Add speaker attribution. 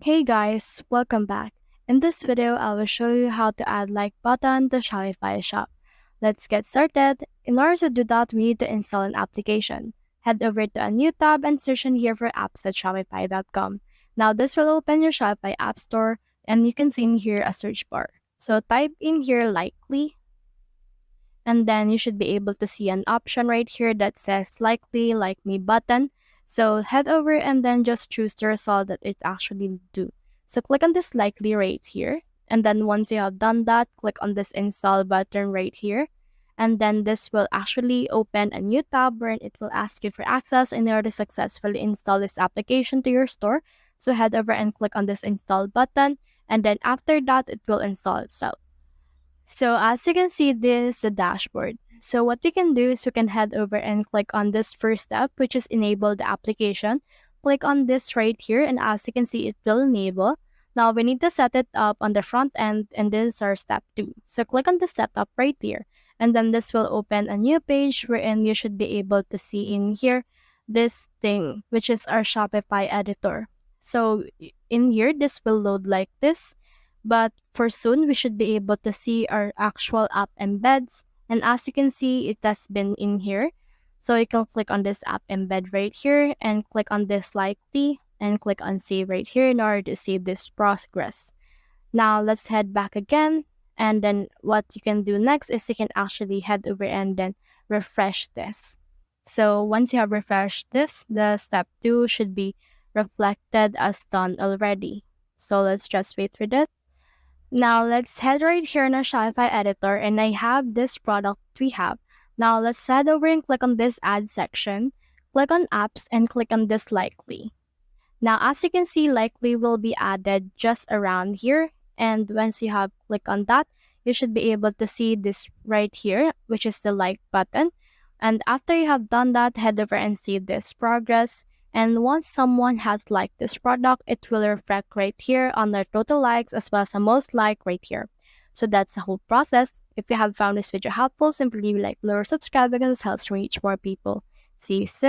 Speaker 1: Hey guys, welcome back. In this video, I will show you how to add like button to Shopify shop. Let's get started. In order to do that, we need to install an application. Head over to a new tab and search in here for apps at shopify.com. Now this will open your Shopify app store and you can see in here a search bar. So type in here likely and then you should be able to see an option right here that says likely like me button. So head over and then just choose the result that it actually do. So click on this likely right here. And then once you have done that, click on this install button right here. And then this will actually open a new tab where it will ask you for access in order to successfully install this application to your store. So head over and click on this install button. And then after that, it will install itself. So as you can see, this is the dashboard. So what we can do is we can head over and click on this first step, which is enable the application. Click on this right here, and as you can see, it will enable. Now we need to set it up on the front end, and this is our step 2. So click on the setup right here, and then this will open a new page wherein you should be able to see in here this thing, which is our Shopify Editor. So in here, this will load like this. But for soon, we should be able to see our actual app embeds. And as you can see, it has been in here. So you can click on this app embed right here and click on this likely and click on save right here in order to save this progress. Now let's head back again. And then what you can do next is you can actually head over and then refresh this. So once you have refreshed this, the step 2 should be reflected as done already. So let's just wait for that. Now let's head right here in our Shopify editor, and I have this product we have. Now let's head over and click on this add section, click on apps and click on this likely. Now as you can see, likely will be added just around here, and once you have clicked on that, you should be able to see this right here, which is the like button. And after you have done that, head over and see this progress. And once someone has liked this product, it will reflect right here on their total likes as well as the most like right here. So that's the whole process. If you have found this video helpful, simply leave a like, below, or subscribe because it helps reach more people. See you soon.